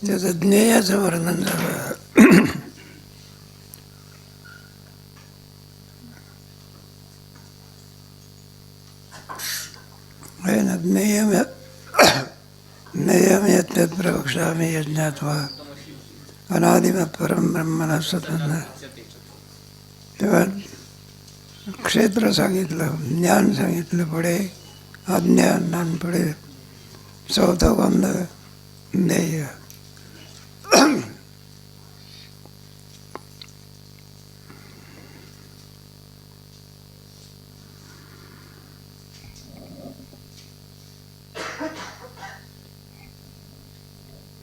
त्याचं ज्ञेयाचं वर्णन झालं. आहे ना, ज्ञेयम यत् प्रवक्ष्यामि यज्ञात्वा अनादिमत् परम ब्रह्मणा सतत. तेव्हा क्षेत्र सांगितलं, ज्ञान सांगितलं, पुढे अज्ञान, पुढे चौथा बंध ज्ञेय.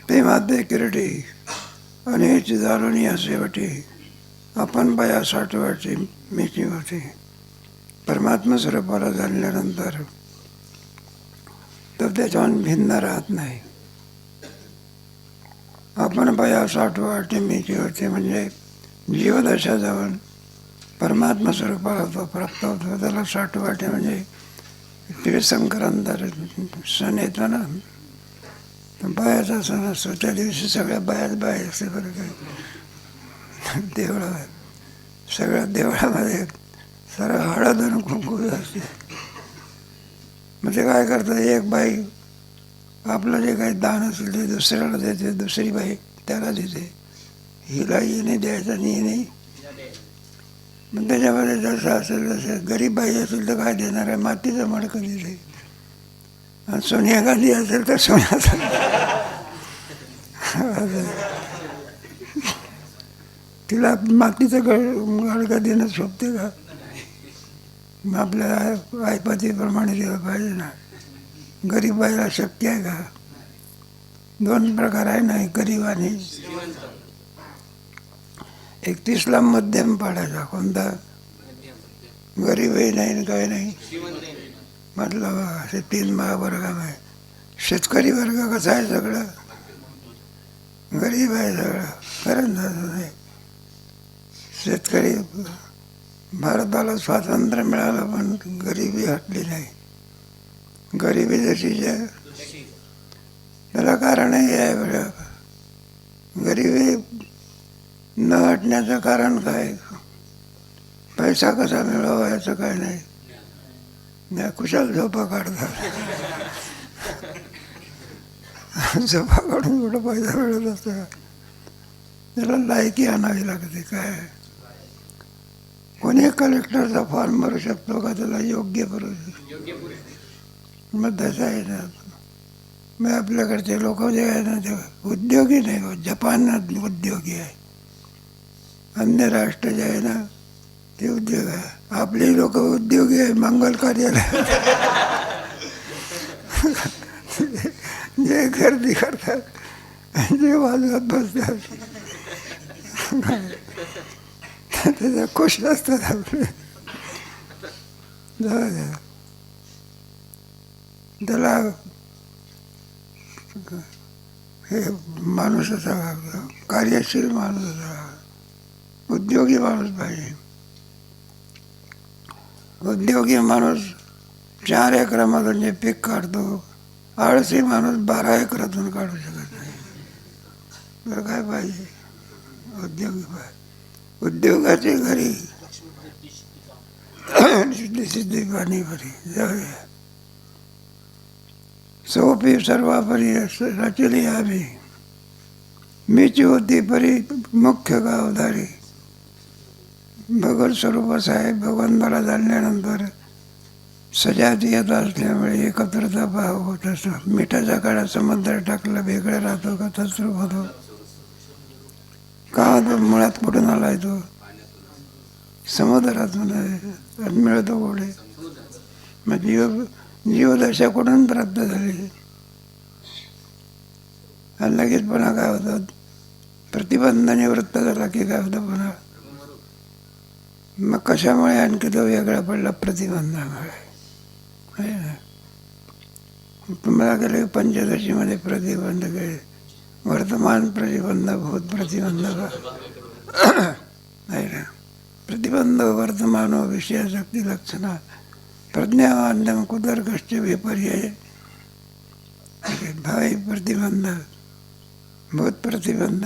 ते माते किरटी अनेची दारुणी असे वटी आपण बया साठवाची मीची होती. परमात्मा स्वरूपाला जाणल्यानंतर तर त्याच्याहून भिन्न राहत नाही. आपण बया साठवाटी मीची होती म्हणजे जीवदशा जाऊन परमात्मा स्वरूपाला तो प्राप्त होतो. त्याला साठवाटे म्हणजे तीर्थंकरांतर सण येतो ना, बायाचा सण असतो. त्या दिवशी सगळ्या बाया असते. बरं काय देवळात, सगळ्या देवळामध्ये सर्व हळद आणि कुंकू असते. मग ते काय करतात, एक बाई आपलं जे काही दान असेल ते दुसऱ्याला देते, दुसरी बाई त्याला देते. हिला हिने द्यायचं आणि हिने. मग त्याच्यामध्ये जसं असेल तसं गरीब बाई असेल तर काय देणार आहे, मातीचं मडकं देते. आणि सोनिया गांधी असेल तर सोन्याचं. तिला मातीचं मडकं देणं शोभते का? मग आपल्या आईपतीप्रमाणे दिलं पाहिजे ना. गरीब बाईला शक्य आहे का? दोन प्रकार आहे ना, गरीब आणि एक तिसला मध्यम पाडायचा. कोणता? गरीबही नाही काही नाही, म्हटलं असे तीन महावर्गामध्ये. शेतकरी वर्ग कसा आहे, सगळं गरीब आहे सगळं. खरंच नाही. शेतकरी भारताला स्वातंत्र्य मिळालं पण गरिबी हटली नाही. गरिबी जशीच आहे. त्याला कारणही आहे बरं. गरिबी न हटण्याचं कारण काय? पैसा कसा मिळावा याचं काय नाही. कुशाल झोपा काढतात. झोपा काढून कुठं पैसा मिळत असतं. त्याला लायकी आणावी लागते. काय कोणी कलेक्टरचा फॉर्म भरू शकतो का? त्याला योग्य भरू मग तसं आहे ना. मग आपल्याकडचे लोक जे आहे ना ते उद्योगी नाही. जपान उद्योगी आहे. अन्य राष्ट्र जे आहे ना ते उद्योग आहे. आपली लोक उद्योगी आहे. मंगल कार्यालय जे गर्दी करतात, जे वाजवत बसतात, त्याच्या खुश असतात आपले. त्याला हे माणूस असा कार्यशील माणूस असा उद्योगी माणूस पाहिजे. उद्योगी माणूस 4 एकरामधून जे पीक काढतो, आळसी माणूस 12 एकरातून काढू शकत नाही. बरं काय पाहिजे? उद्योगी पाहिजे. उद्योगाची घरी सिद्धी पाणी भरी जाऊया. सोपी सर्वापरी रचली आम्ही, मीची होती परी मुख्य गावधारी. भगवत स्वरूप साहेब भगवंताला जाणल्यानंतर सजातीयत असल्यामुळे एकत्रता भाव होत असतो. मिठाच्या काळात समुद्र टाकलं वेगळं राहतो का? तसरूप होतो का? तो मुळात कुठून आलाय? तो समुद्रातून मिळतो पुढे. मग जीवदशा कुठून प्राप्त झाली? आणि लगेच पुन्हा काय होतं? प्रतिबंध निवृत्त झाला की काय होतं पुन्हा? मग कशामुळे आणखी तो वेगळा पडला? प्रतिबंधामुळे. तुम्हाला गेले पंचदशीमध्ये प्रतिबंध केले. वर्तमान प्रतिबंध, भूत प्रतिबंध आहे ना. प्रतिबंध वर्तमान विषय शक्ती लक्षणा प्रज्ञावान्यम कुदर्कश्च विपर्यय भावी प्रतिबंध, भूत प्रतिबंध.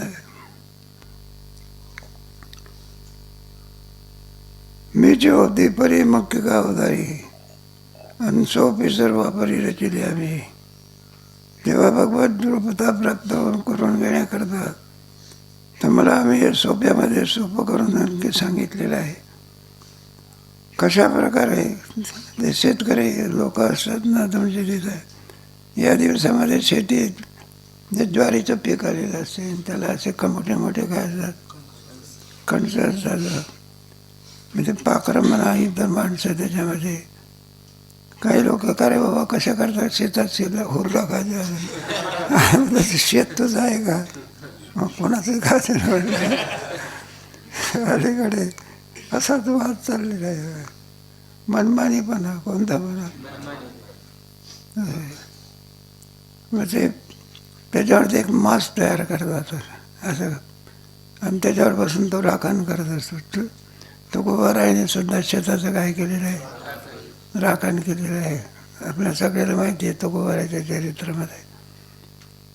मीच होती परी मुख्य का उदारी आणि सोपी सर्वापरी रचिली आम्ही. जेव्हा भगवत रूपता प्राप्त करून घेण्याकरता तर मला आम्ही हे सोप्यामध्ये सोपं करून आणखी सांगितलेलं आहे. कशा प्रकारे ते शेतकरी लोक असतात ना तुमच्या तिथं, या दिवसामध्ये शेतीत जे ज्वारीचं पीक आलेलं असते त्याला असे मोठे मोठे काय असतात, कणसं असतात. म्हणजे पाखरं म्हणा इतर माणसं त्याच्यामध्ये. काही लोक का रे बाबा कशा करतात शेतात शेतला हुरला खायचं शेत तुझं आहे का, मग कोणाचं खायचं. अलीकडे असा तो वाद चाललेला आहे. मनमानीपणा कोणता म्हणा. म्हणजे त्याच्यावरती एक मांस तयार करतात असं, आणि त्याच्यावर बसून तो राखण करत असतो. तो गोवारायने सुद्धा शेताचं काय केलेलं आहे, राखण केलेलं आहे. आपल्या सगळ्याला माहिती आहे तो गोवाराच्या चरित्रामध्ये.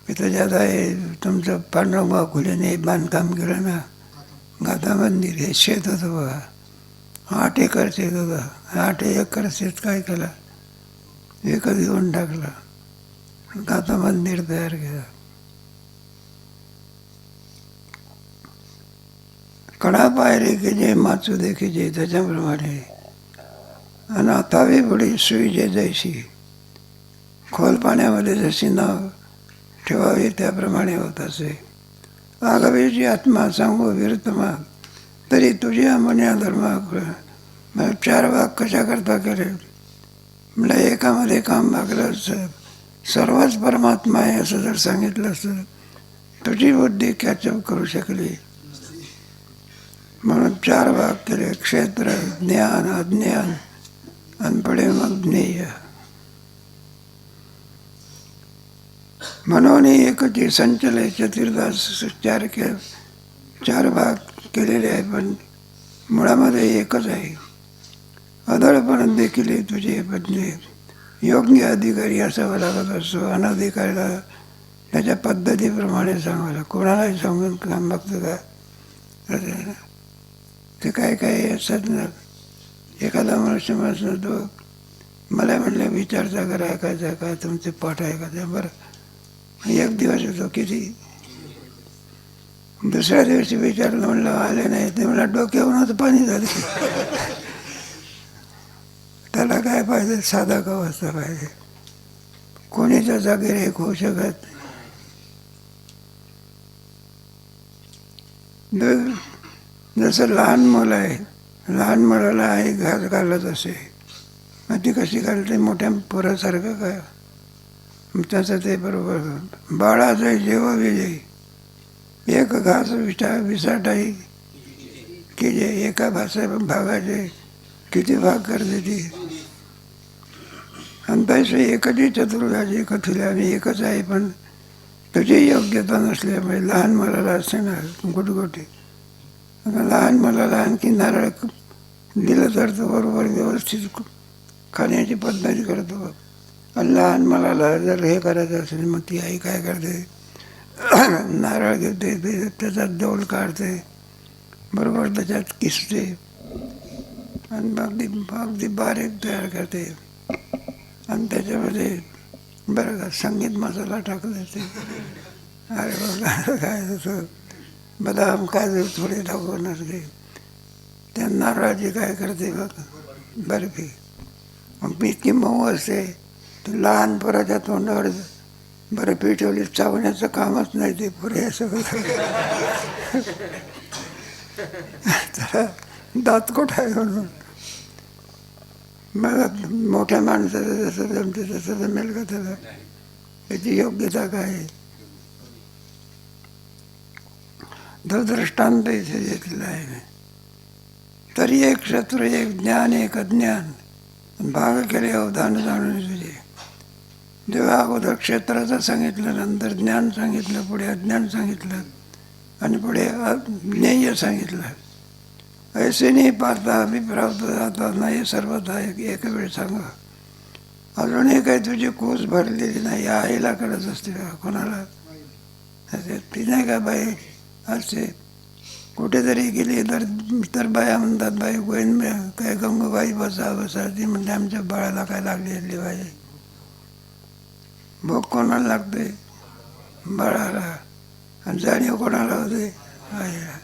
त्याच्यात आहे तुमचं पांडुरंग खुल्याने बांधकाम केलं ना गाथा मंदिर, हे शेत होतं बघा. 8 एकर शेत होतं. 8 एकर शेत काय केलं, एकच घेऊन टाकलं, गाथा मंदिर तयार केलं. कडा पायरे की जे माचू देखीचे, त्याच्याप्रमाणे अनाथावी पुढे सुई जे जैशी, खोल पाण्यामध्ये जशी नाव ठेवावी त्याप्रमाणे होत असे. आगावीची आत्मा सांगू विरतमा तरी तुझ्या मन्या धर्मा. 4 भाग कशा करता केले म्हणजे एकामध्ये काम भागलं असतं, सर्वच परमात्मा आहे असं जर सांगितलं असतं तुझी बुद्धी कॅचअप करू शकली. म्हणून 4 भाग केले, क्षेत्र, ज्ञान, अज्ञान आणि पुढे मग ज्ञेय. म्हणून एकची संचले चतुर्दास 4 भाग केलेले आहे, पण मुळामध्ये एकच आहे. अदळपण देखील तुझे बदले योग्य अधिकारी असावा लागत असतो. अनधिकारीला त्याच्या पद्धतीप्रमाणे सांगायला, कोणालाही सांगून काम बघतं का. ते काय काय असतात ना, एखादा मनुष्य म्हणतो तो मला म्हटलं विचारता करा ऐकायचा काय तुमचे पाठ ऐकायचा. बरं 1 दिवस येतो किती, दुसऱ्या दिवशी विचारलं म्हणलं आले नाही, ते मला डोक्यावरूनच पाणी झाले. त्याला काय पाहिजे, साधा कवचा पाहिजे. कोणीच्या जागेवर एक होऊ शकत. जसं लहान मुलं आहे, लहान मुलाला आई घास घालत असे, मग ती कशी घालते मोठ्या पोरासारखं काय. तसं ते बरोबर बाळाचं जेव्हा विजयी एक घास विसाटाई की जे एका भागाचे किती भाग करते ती. आणि तसे एकची चतुर्भाजी कथुल्या आणि एकच आहे, पण तुझी योग्यता नसल्यामुळे लहान मुलाला असते ना गुटगुटी. लहान मुलाला आणखी नारळ दिलं तर तो बरोबर व्यवस्थित खाण्याची पद्धती करतो. आणि लहान मुलाला जर हे करायचं असेल मग ती आई काय करते, नारळ घेते, त्याच्यात देऊळ काढते, बरोबर त्याच्यात किसते आणि अगदी बारीक तयार करते. आणि त्याच्यामध्ये बरं का संगीत मसाला टाकून देते. अरे बघा काय तसं बदाम काजू थोडे टाकून असते. त्या नारळाची काय करते बघ बर्फी, मग इतकी मऊ असते लहान पोराच्या तोंडावर बर्फी ठेवली, चावण्याचं कामच नाही ते पुरे असं. त्याला दात कोठा आहे म्हणून. मग मोठ्या माणसाचं जसं जमते तसं जमेल का त्याला, त्याची योग्यता काय आहे. तो दृष्टांत इथे घेतलेला आहे. तरी एक शत्रू एक ज्ञान एक अज्ञान भाग केले अवधान जाणून तुझे. जेव्हा अगोदर क्षेत्राचं सांगितलं, नंतर ज्ञान सांगितलं, पुढे अज्ञान सांगितलं आणि पुढे ज्ञेय सांगितलं. ऐसे नाही पाहता अभिप्राप्त जाता नाही सर्वथा एक वेळ सांगा. अजूनही काही तुझी कूस भरलेली नाही, या आईला कळत असते का कोणाला? ती नाही का बाई असते कुठेतरी गेली तर तर बाया म्हणतात, बाई गोविंद काय गंगूबाई बसा बसा. ती म्हणते आमच्या बाळाला काय लागली बाई. भूक कोणाला लागते? बाळाला. आणि जाणीव कोणाला होते? आईला.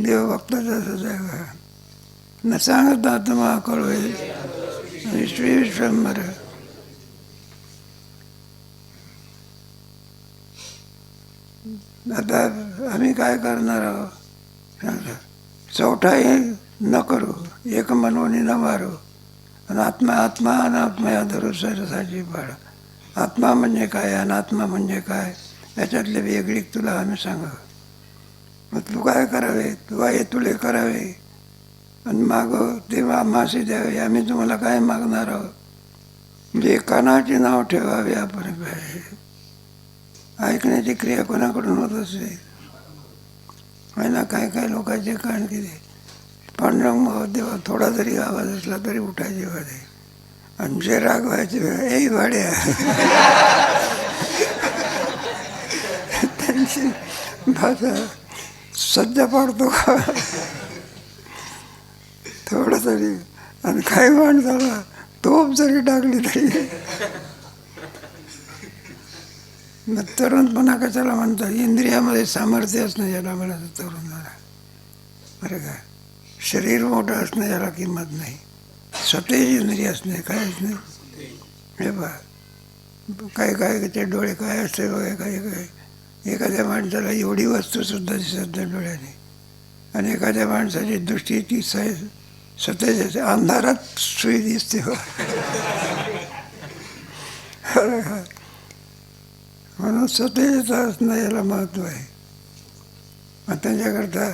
देव भक्ताच असंच आहे का? न सांगत आत्मा कळवे विश्वी विश्वंभर. आता आम्ही काय करणार आहोत? चौथाही न करू, एक मनवणी न मारू. आणि आत्मा आत्मा अनात्मा या धरू सरसाची पाड. आत्मा म्हणजे काय, अनात्मा म्हणजे काय, याच्यातले वेगळी तुला आम्ही सांगा. मग तू काय करावे? तू हे तुले करावे आणि मागव तेव्हा मासे द्यावे. आम्ही तुम्हाला काय मागणार आहोत? म्हणजे कानाचे नाव ठेवावे आपण. ऐकण्याची क्रिया कोणाकडून होत असते? आहे ना, काय काय लोकांचे कान किती पांडुरंग देवा थोडा जरी आवाज असला तरी उठायचे वाडे. आणि जे रागवायचे ए वाड्या त्यांची भाषा सध्या पाडतो का थोडं तरी. आणि काही माणसाला तोप जरी टाकली तरी. मग तरुणपणा कशाला म्हणतात? इंद्रियामध्ये सामर्थ्य असणं याला मला तरुण झाला. बरं का? शरीर मोठं असणं याला किंमत नाही. सतेज इंद्रिय असणे कायच नाही. हे बा काय काय ते डोळे काय असते बघा. काही काय एखाद्या माणसाला एवढी वस्तूसुद्धा दिसत नाही डोळ्याने. आणि एखाद्या माणसाची दृष्टी ती सतेज असते. अंधारात सुई दिसते बा. म्हणून सतेजता असणं याला महत्त्व आहे. मग त्याच्याकरता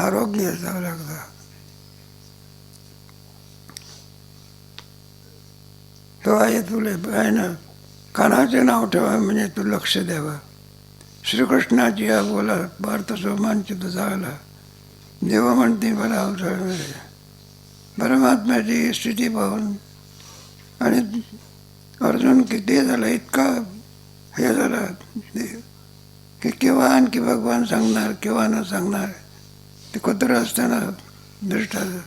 आरोग्य असावं लागतं. तो आहे तुले आहे ना. कानाचे नाव ठेवा म्हणजे तू लक्ष द्यावं. श्रीकृष्णाची या बोला भारत सोमांचित झाला. देव म्हणते मला अवसर परमात्म्याची स्थिती पाहून. आणि अर्जुन किती झाला इतका हे झाला की केव्हा आणखी भगवान सांगणार केव्हा न सांगणार. ते कुत्रं असताना दृष्टाचं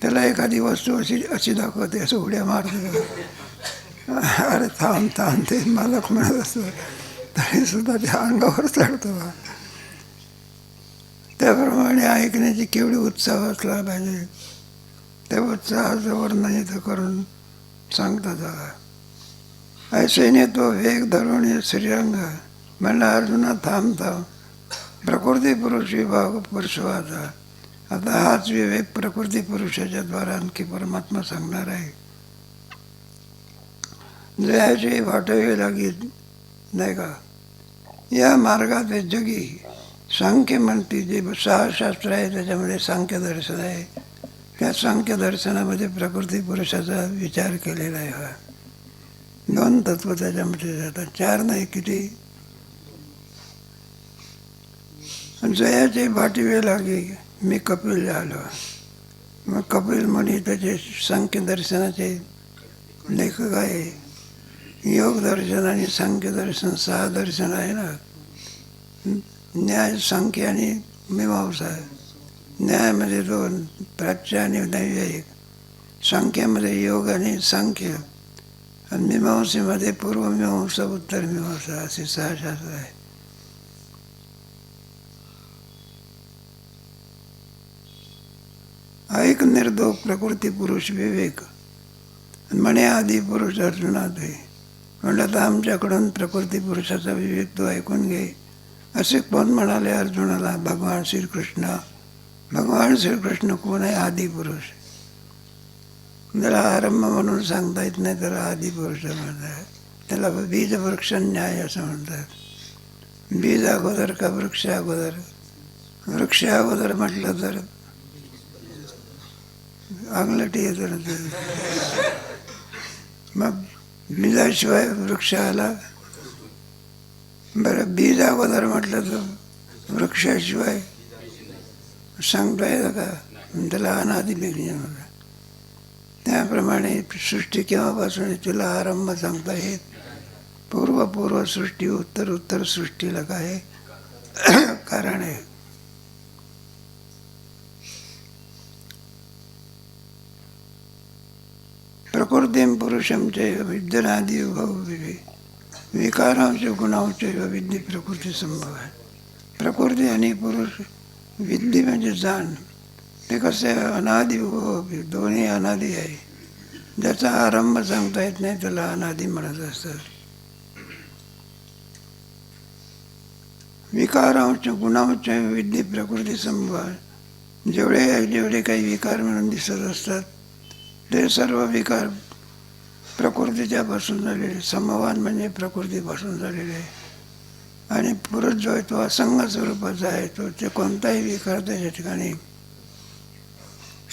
त्याला एखादी वस्तू अशी अशी दाखवते, असं उड्या मारते. अरे थांब थांब ते मालक म्हणत असतो तरी सुद्धा त्या अंगावर चढतो. त्याप्रमाणे ऐकण्याची केवढी उत्साह असला पाहिजे. त्या उत्साहाचं वर्णन इथं करून सांगतात. ऐसेने तो वेग धरून श्रीरंग म्हणला अर्जुना थांब थांब. प्रकृती पुरुष विभाग पुरुषवाचा. आता हाच विवेक प्रकृती पुरुषाच्या द्वारा आणखी परमात्मा सांगणार आहे. जयाची वाटावी लागेल नाही का. या मार्गात जगी सांख्य म्हणते जे 6 शास्त्र आहे त्याच्यामध्ये सांख्य दर्शन आहे. त्या सांख्य दर्शनामध्ये प्रकृती पुरुषाचा विचार केलेला आहे. 2 तत्व त्याच्यामध्ये जातात, 4 नाही किती. जयाचे भाटिवे लागे मी कपिल झालो. मग कपिल म्हणे त्याचे सांख्य दर्शनाचे लेखक आहे. योग दर्शन आणि सांख्य दर्शन 6 दर्शन आहे ना. न्याय सांख्य आणि मीमांसा. न्यायामध्ये 2 प्राच्य आणि नैयायिक. सांख्यामध्ये योग आणि सांख्य. आणि मीमांसेमध्ये पूर्वमीमांसा उत्तर मीमांसा असे 6 शास्त्र आहे. ऐक निर्दोष प्रकृती पुरुष विवेक म्हणे आदी पुरुष अर्जुनात आहे. म्हणलं तर आमच्याकडून प्रकृती पुरुषाचा विवेक तो ऐकून घे असे कोण म्हणाले अर्जुनाला? भगवान श्रीकृष्ण. भगवान श्रीकृष्ण कोण आहे? आदी पुरुष. त्याला आरंभ म्हणून सांगता येत नाही, त्याला आदी पुरुष म्हणतात. त्याला बीज वृक्ष न्याय असं म्हणतात. बीज अगोदर का वृक्ष अगोदर? वृक्ष अगोदर म्हटलं तर अंगलटी येतं. मग बीजाशिवाय वृक्ष आला. बरं बीज अगोदर म्हटलं तर वृक्षाशिवाय सांगता येतं का? त्याला अनादी विज्ञान होतं. त्याप्रमाणे सृष्टी केव्हापासून आहे तिला आरंभ सांगता येत. पूर्व सृष्टी, उत्तर सृष्टीला काय कारण आहे. प्रकृतीं पुरुषं चैव विद्यनादि उभौ विकारांश गुणांश विद्ये प्रकृती संभव आहे. प्रकृती आणि पुरुष, विद्या म्हणजे जाण, ते कसं आहे अनादि उभव, दोन्ही अनादि आहे. ज्याचा आरंभ सांगता येत नाही त्याला अनादि म्हणत असतात. विकारांश गुणांश विद्ये प्रकृती संभव आहे. जेवढे काही विकार म्हणून दिसत असतात ते सर्व विकार प्रकृतीच्या पासून झालेले. समवान म्हणजे प्रकृतीपासून झालेले आहे. आणि पुरुष जो आहे तो असंग स्वरूपाचा आहे. तो ते कोणताही विकार त्याच्या ठिकाणी.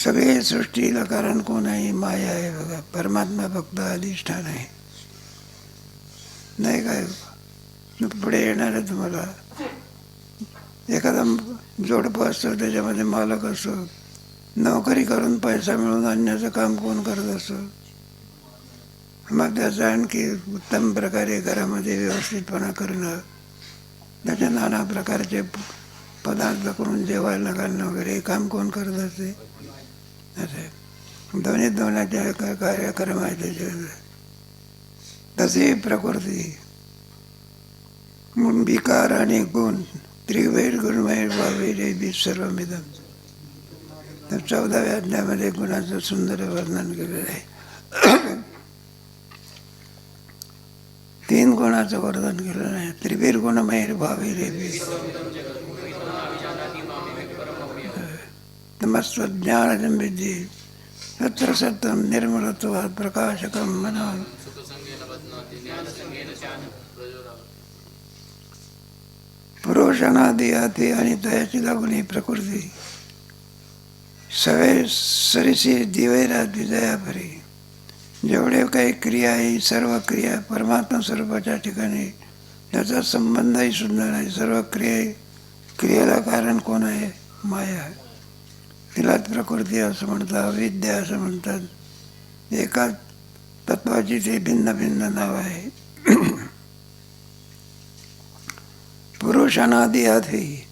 सगळे सृष्टीला कारण कोण आहे? माया आहे. बघा, परमात्मा फक्त अधिष्ठान आहे. नाही काय पुढे येणार आहे तुम्हाला. एखादा जोडपं असतं, त्याच्यामध्ये मालक असतो. नोकरी करून पैसा मिळवून आणण्याचं काम कोण करत असतो? मग त्याचं आणखी उत्तम प्रकारे घरामध्ये व्यवस्थितपणा करणं, त्याचे नाना प्रकारचे पदार्थ करून जेवायला घालणं वगैरे हे काम कोण करत असते? असं दोन्हीचे कार्यक्रम आहे त्याच्यामध्ये. तसे प्रकृती, विकार आणि गुण, त्रिवैर गुणवैर भावैर सर्वमिदं. तर 14व्या अध्यायामध्ये गुणाचं सुंदर वर्णन केलेलं आहे. 3 गुणाचं वर्णन केलेलं आहे. त्रिवैर गुणमैर भावैर तमस्व ज्ञानजं विद्धि तत्र सत्यं निर्मलत्वात् प्रकाशकं मनः. पुरुष अनादि आदि आणि तयाची लागून प्रकृती सवे सरिसी दिवैरा द्विजया परी. जेवढे काही क्रिया आहे सर्व क्रिया परमात्मा स्वरूपाच्या ठिकाणी. त्याचा संबंधही सुद्धा नाही. सर्व क्रियेला कारण कोण आहे? माया. तिलाच प्रकृती असं म्हणतात, अविद्या असं म्हणतात. एकाच तत्वाची ते भिन्न भिन्न नाव आहे. पुरुष अनादि आधी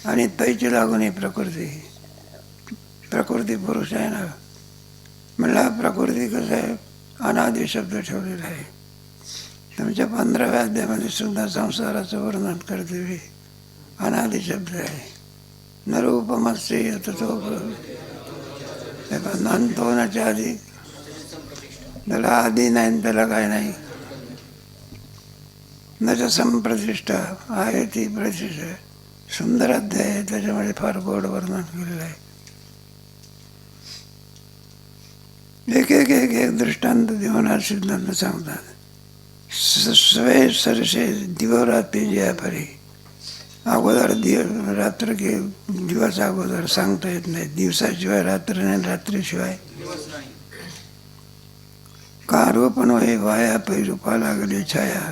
आणि तैची लागून ही प्रकृती. प्रकृती पुरुष आहे ना. मला प्रकृती कसं आहे अनादि शब्द ठेवलेला आहे. तुमच्या 15व्या अध्यायामध्ये सुद्धा संसाराचं वर्णन करते वेळी अनादि शब्द आहे. नरूपमस्य ततो अंत होण्याच्या आधी. त्याला आधी नाही, त्याला काय नाही. त्याच्या संप्रतिष्ठा आहे ती प्रतिष्ठा. सुंदर अध्याय आहे, त्याच्यामध्ये फार गोड वर्णन केलेलं आहे. एक दृष्टांत देऊन सिद्धांत सांगतात. सवे सरसे दिवरात्री ज्या परी. अगोदर रात्र के दिवस अगोदर सांगता येत नाही. दिवसाशिवाय रात्र नाही, रात्रीशिवाय कारोपण होय वाया पै रूपा लागले छाया.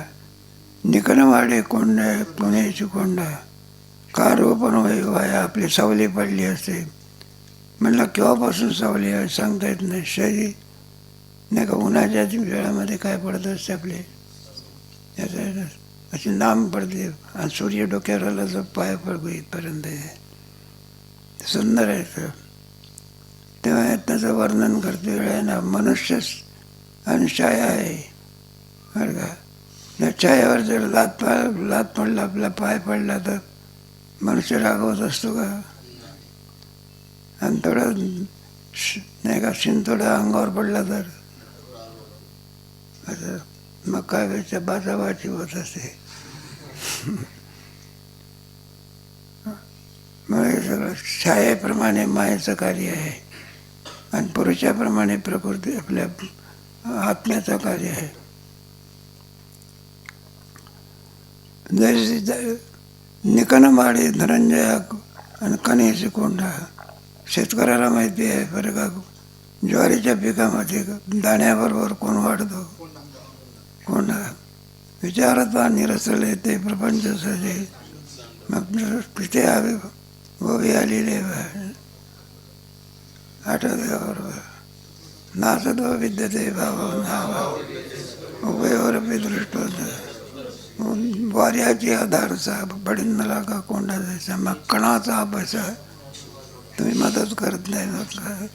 निकन वाडे कोंडा पुण्याची कोंडा. कारोपण होय वाया, आपली सावली पडली असते. म्हणलं केव्हापासून सावली आहे सांगता येत नाही. शरीर नाही का उन्हाच्या वेळामध्ये काय पडत असते आपले याचा अशी लांब पडते. आणि सूर्य डोक्यावर आला तर पाय पडतो इथपर्यंत. सुंदर आहे. तेव्हा त्याचं वर्णन करते वेळ ना मनुष्य आणि छाया आहे बरं का. त्या छायावर जर लात पडला, आपला पाय पडला तर मनुष्य रागवत असतो का? आणि थोडं नाही का शिंतोडा अंगावर पडला तर असं मग काय व्हायच्या बाजाबाची होत असते. मग हे सगळं छायेप्रमाणे मायेचं कार्य आहे. आणि पुरुषाप्रमाणे प्रकृती आपल्या आत्म्याचं कार्य आहे. जैसे निकन माडे धनंजया आणि कणेशी कोंडा. शेतकऱ्याला माहिती आहे बरं का, ज्वारीच्या पिकामध्ये दाण्याबरोबर कोण वाढतो? कोंडा. विचारता निरसले ते प्रपंच सजे. मग तिथे हवे गोवी आलेले आठवते बरोबर. नासतो विद्यते भावना उभयोरपि दृष्टोत वाऱ्याची आधारचा बडिंदला का कोंडा जायचा मग कणाचा अभ्यास तुम्ही मदत करत नाही मग काय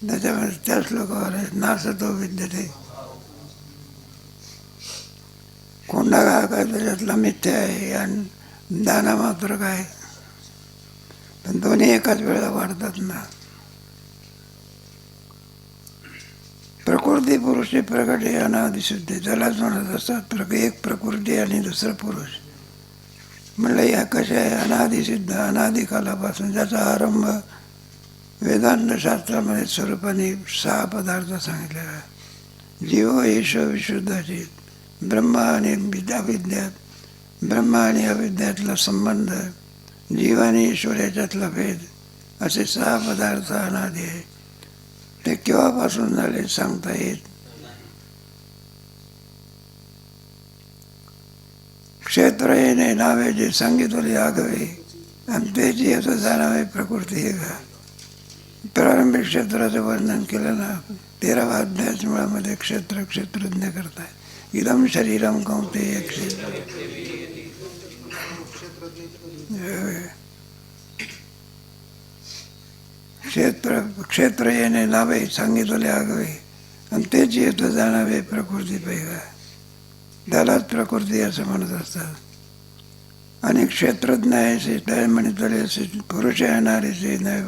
त्याच्यामुळे त्या श्लोकावर आहे नासतो विद्यते कोंडा काय त्याच्यातला मिथ्या आहे आणि दाना मात्र काय पण दोन्ही एकाच वेळेला वाढतात ना. प्रकृती पुरुषी प्रकट हे अनादिशुद्धी त्यालाच म्हणत असतात एक प्रकृती आणि दुसरं पुरुष म्हणलं या कशा आहे अनादिसिद्ध अनादिकालापासून ज्याचा आरंभ वेदांत शास्त्रामध्ये स्वरूपाने 6 पदार्थ सांगितलेला आहे. जीव ईश विशुद्धाची ब्रह्म आणि अविद्या ब्रह्म आणि अविद्यातला संबंध जीव आणि ईश्वर याच्यातला भेद असे 6 पदार्थ अनादी आहे. ते केव्हापासून झाले सांगता येत. क्षेत्र येणे नावे जे सांगितले आगवे आणि त्याची असं जाणावे प्रकृती हे का प्रारंभिक क्षेत्राचं वर्णन केलं ना 13वा अध्यायामध्ये क्षेत्र क्षेत्रज्ञ करताय इदम शरीरम कौंतेय क्षेत्र क्षेत्र क्षेत्र येणे नावे सांगितले आगवे आणि तेच येतं जाणावे प्रकृती पैका त्यालाच प्रकृती असं म्हणत असतात. आणि क्षेत्रज्ञ आहे ते म्हणतले असे पुरुष येणारेचे नाही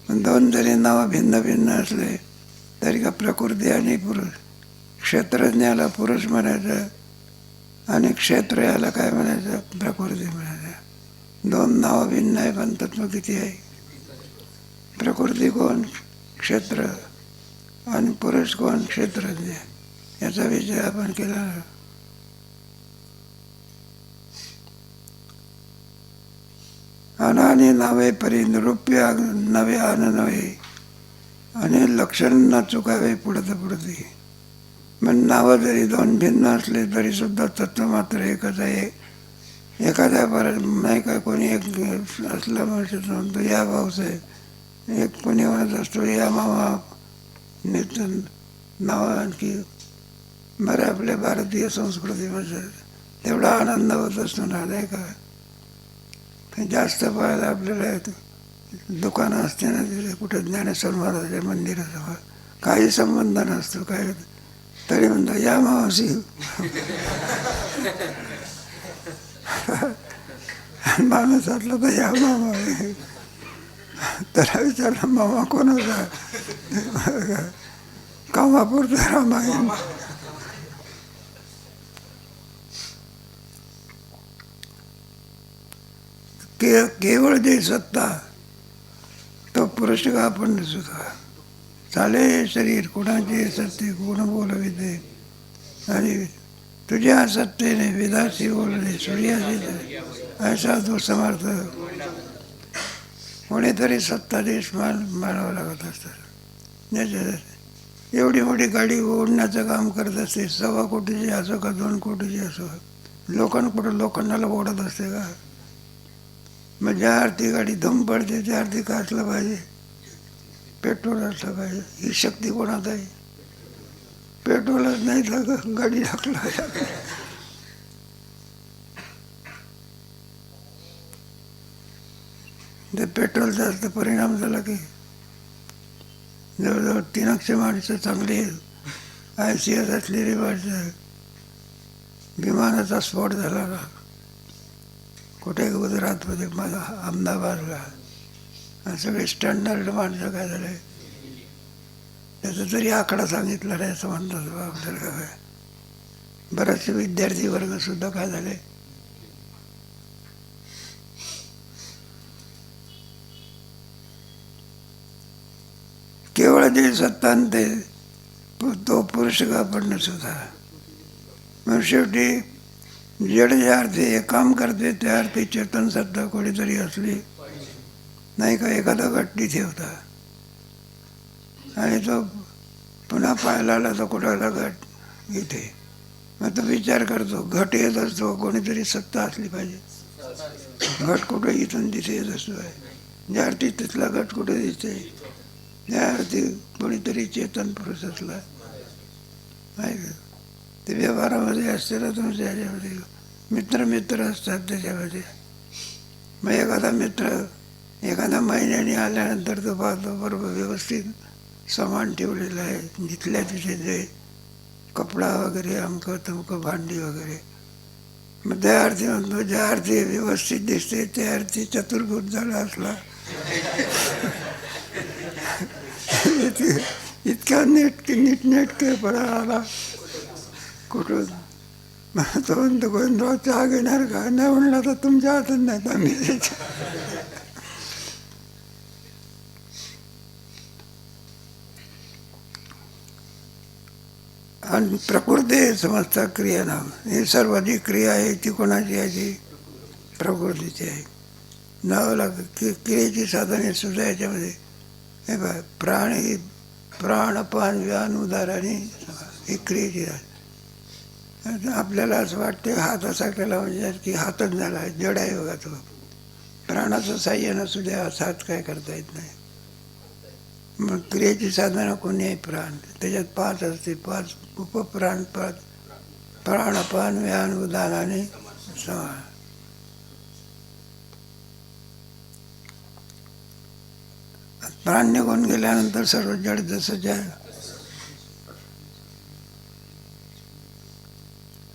पण 2 जरी नावं भिन्न भिन्न असले तरी का प्रकृती आणि पुरुष क्षेत्रज्ञाला पुरुष म्हणायचं आणि क्षेत्र याला काय म्हणायचं प्रकृती म्हणायचं. 2 नावं भिन्न आहे पण तत्व किती आहे. प्रकृती कोण क्षेत्र आणि पुरुष कोण क्षेत्रज्ञ याचा विचार आपण केला. अनाने नावे परी निरूप्य नवे आन नव्हे आणि लक्षण न चुकावे पुढत पुढती मग नावं जरी 2 भिन्न असले तरी सुद्धा तत्व मात्र एकच आहे. एखाद्या परत नाही का कोणी एक असला म्हणतो या भाऊसाहेब एक कोणी म्हणत असतो या मामा नितीन नावं आणखी बरं आपल्या भारतीय संस्कृतीमध्ये तेवढा आनंद होत असतो ना नाही का. जास्त पाहायला आपल्याला दुकानं असते ना तिथे कुठे ज्ञानेश्वर महाराजाच्या मंदिराजवळ काही संबंध नसतो काय तरी म्हणतो या मावशी माणूस असला तर या मामा त्याला विचारलं मामा कोणाचा कामापुरता रामायण. केवळ जे सत्ता तो पुरुष का आपण सुद्धा चाले शरीर कोणाचे सत्य कोण बोलविते आणि तुझ्या सत्तेने वेदाशी बोलणे सूर्याशी असा तो समर्थ कोणीतरी सत्ताधीश मानावं लागत असतात. एवढी मोठी गाडी ओढण्याचं काम करत असते 1.25 कोटीची असो का 2 कोटीची असो लोखंडाला ओढत असते का. मग ज्या अर्थी गाडी धम पडते त्या अर्थी का असलं पाहिजे पेट्रोल असलं पाहिजे. ही शक्ती कोणात आहे. पेट्रोलच नाही तर गाडी टाकलं ते पेट्रोल जास्त परिणाम झाला की जवळजवळ 300 माणसं चांगली ICS असलेली माणसं विमानाचा स्फोट झाला ना कुठे गुजरातमध्ये मला अहमदाबादला आणि सगळे स्टँडर्ड माणसं काय झाले त्याचा तरी आकडा सांगितला नाही असं म्हणतात आपल्याला काय. बरेचसे विद्यार्थी वर्ग सुद्धा काय झाले केवळ जे सत्तान ते तो पुरुष का पडणं सुद्धा मग शेवटी जड ज्या अर्थी हे काम करते त्या अर्थी चेतन सत्ता कोणीतरी असली नाही का एखादा गट तिथे होता आणि तो पुन्हा पाहायला आला तर कुठाला गट इथे मग तो विचार करतो घट येत असतो कोणीतरी सत्ता असली पाहिजे. घट कुठे इथून तिथे येत असतो आहे ज्या अर्थी तिथला गट कुठे दिसते त्या अर्थी कोणीतरी चेतन पुरुष असला माहिती ते व्यवहारामध्ये असते ना तुमच्या ह्याच्यामध्ये मित्र असतात त्याच्यामध्ये. मग एखादा मित्र एखाद्या महिन्याने आल्यानंतर तो पाहतो बरोबर व्यवस्थित सामान ठेवलेलं आहे जिथल्या तिथे जे कपडा वगैरे अमकं तमकं भांडी वगैरे. मग त्या अर्थी म्हणतो ज्या अर्थी व्यवस्थित दिसते त्या अर्थी चतुर्भुत झाला असला इतका नीटनेटकेपणा आला कुठून. तो म्हणतो गोविंदराव चहा घेणार का? नाही म्हणला तर तुमच्या हातात नाही आम्ही द्यायच्या. आणि प्रकृती समजता क्रिया नाव हे सर्व जी क्रिया आहे ती कोणाची आहे? ती प्रकृतीची आहे. नावाला क्रियेची साधने सुद्धा याच्यामध्ये हे बघ प्राण ही प्राणपान व्यान उदार आणि ही क्रियेची आहे. आपल्याला असं वाटते हात असा केला म्हणजे की हातच झाला आहे जड आहे बघा तो. प्राणाचं साह्यानं सुद्धा असा हात काय करता येत नाही. मग क्रियेची साधना कोणी आहे? प्राण. त्याच्यात 5 असते 5 उपप्राण 5 प्राणपान व्यान उदान आणि समान. प्राण निघून गेल्यानंतर सर्व जड जसंच आहे.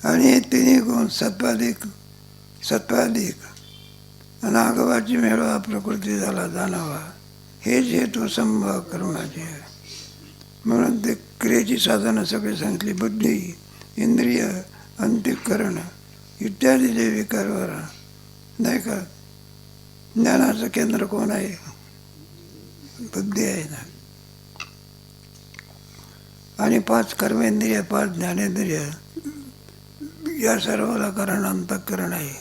आणि तिन्ही गुण सत्वाधिक अनागवाची मेळवा प्रकृती झाला जाणावा हेच हेतू संभव कर्माचे आहे. म्हणून ते क्रियेची साधनं सगळी सांगितली. बुद्धी इंद्रिय अंतःकरण इत्यादी जे विकारवर नाही का. ज्ञानाचं केंद्र कोण आहे? बुद्धी आहे ना. आणि 5 कर्मेंद्रिय 5 ज्ञानेंद्रिय या सर्वाला कारण अंतःकरण आहे.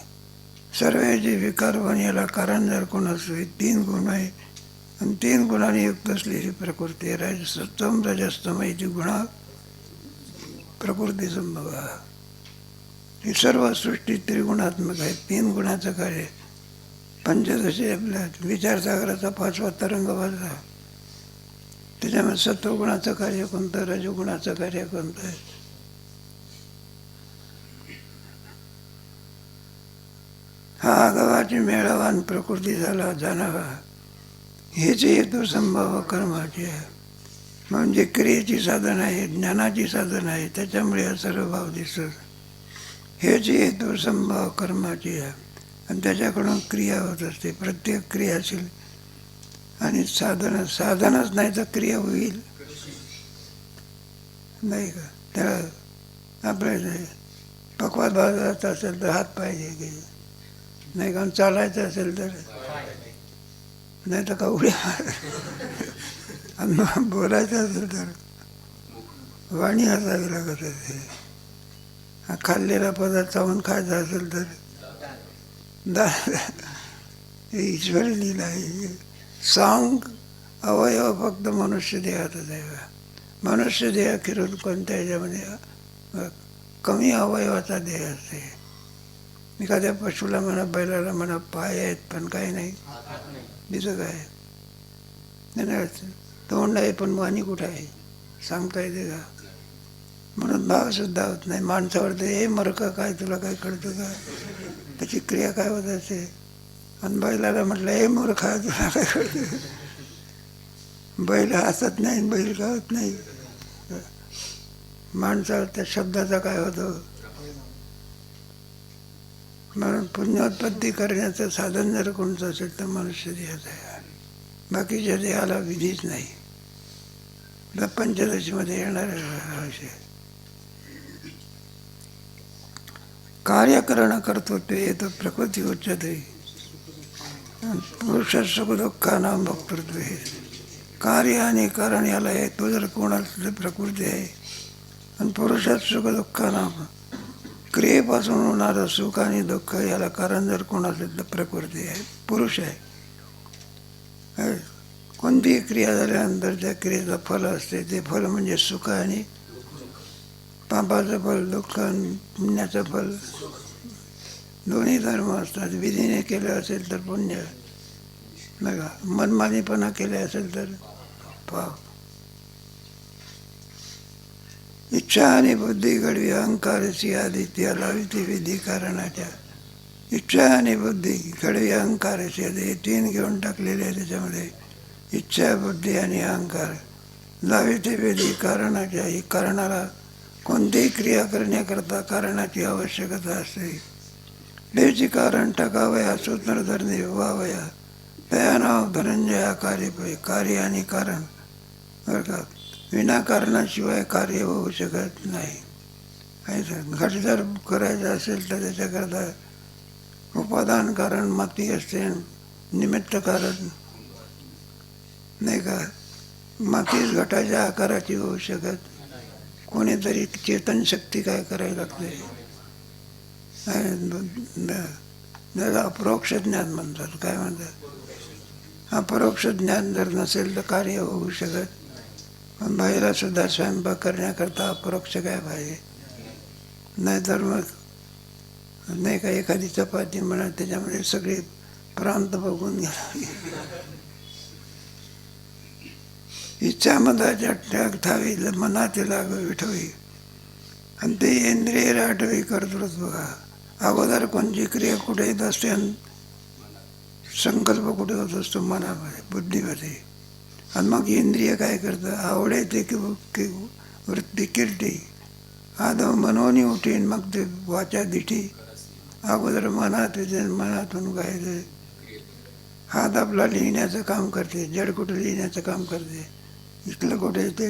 सर्व जे विकार पण याला कारण जर कोण असले 3 गुण आहे आणि 3 गुणांनी युक्त असलेली प्रकृती सत्तम रजस्तम ही गुणा प्रकृती संभव. ही सर्व सृष्टी त्रिगुणात्मक आहे. 3 गुणाचं कार्य. पंचदशी आपल्या विचारसागराचा 5वा तरंग वाजला त्याच्यामध्ये सत्वगुणाचं कार्य कोणतं रजगुणाचं कार्य कोणतं आहे. हा आगावाची मेळावान प्रकृती झाला जाणावा हेच हेतू संभव कर्माचे आहे. म्हणजे क्रियेची साधन आहे ज्ञानाची साधन आहे त्याच्यामुळे हा सर्व भाव दिसतो. हेच हेतू संभव कर्माची आहे. आणि त्याच्याकडून क्रिया होत असते. प्रत्येक क्रियाशील आणि साधनच नाही तर क्रिया होईल नाही का. त्याला आपल्या पकवात भाजायचं असेल तर हात पाहिजे की नाही का. चालायचं असेल तर नाही तर का उड्या आणि बोलायचं असेल तर वाणी हसावी लागत असते. खाल्लेला पदार्थ चावून खायचा असेल तर ईश्वरी लीला आहे. सांग अवयव फक्त मनुष्य देहातच आहे. मनुष्य देह फिरून कोणत्या ह्याच्यामध्ये कमी अवयवाचा देह असते. एखाद्या पशुला म्हणा बैलाला म्हणा पाय आहेत पण काही नाही दिसत आहे. तोंड आहे पण वाणी कुठं आहे सांगता येते का. म्हणून भाव सुद्धा होत नाही. माणसावर ते हे मरक काय तुला काय कळतं का त्याची क्रिया काय होत असते. आणि बैलाला म्हटलं हे मूर्खा तुला काय कळतं. बैल हसत नाही बैल कळत नाही. माणसावर त्या शब्दाचा काय होतो. म्हणून पुण्योत्पत्ती करण्याचं साधन जर कोणतं असेल तर मनुष्य देहाचं आहे. बाकीच्या देहाला विधीच नाही. पंचदशीमध्ये येणार विषय कार्यकरण कर्तृत्व येतं प्रकृती उच्चते. पुरुष सुख दुःखानां भोक्तृत्व हे कार्य आणि कारण याला आहे. तो जर कोणाचं प्रकृती आहे आणि पुरुषात सुख दुःखानां क्रियेपासून होणारं सुख आणि दुःख याला कारण जर कोण असेल तर प्रकृती आहे पुरुष आहे. कोणतीही क्रिया झाल्यानंतर त्या क्रियेचं फल असते. ते फल म्हणजे सुख आणि पापाचं फल दुःख आणि पुण्याचं फल दोन्ही धर्म असतात. विधीने केलं असेल तर पुण्य बघा मनमानीपणा केले असेल तर पाव. इच्छा आणि बुद्धी घडवी अहंकारची आधी त्या लाविती विधी कारणाच्या. इच्छा आणि बुद्धी घडवी अहंकारची आधी, हे तीन घेऊन टाकलेले आहे त्याच्यामध्ये. इच्छा, बुद्धी आणि अहंकार लाविते विधी कारणाच्या. ही कारणाला कोणतीही क्रिया करण्याकरता कारणाची आवश्यकता असते. त्याची कारण टाकावया सूत्र धरणे व्हावया. तया नाव धनंजया कार्य. कार्य आणि कारण बरं का, विनाकारणाशिवाय कार्य होऊ शकत नाही. घट जर करायचं असेल तर त्याच्याकरता उपादान कारण माती असते, निमित्त कारण नाही का. मातीच घटाच्या आकाराची होऊ शकत. कोणीतरी चेतन शक्ती काय करायला लागते. त्याला अपरोक्ष ज्ञान म्हणतात. काय म्हणतात? अपरोक्ष ज्ञान जर नसेल तर कार्य होऊ शकत. पण बाईला सुद्धा स्वयंपाक करण्याकरता अपरोक्ष काय पाहिजे. नाहीतर मग नाही का एखादी चपाती म्हणा त्याच्यामध्ये सगळे प्रांत बघून घ्या. इच्छा मनाच्या त्याग थावी मनात लागावी ठेवी आणि ते इंद्रिय राठवी कर्तृत्व. अगोदर कोणची क्रिया कुठे येत असते आणि संकल्प कुठे होत असतो मनामध्ये, बुद्धीमध्ये. आणि मग इंद्रिय काय करतं, आवडायचे की वृत्ती किरटी आदव मनोनी उठीन, मग ते वाचा दिठी. अगोदर मनात येते, मनातून काय ते हात आपला लिहिण्याचं काम करते, जड कुठे लिहिण्याचं काम करते. इकडं कुठे येते,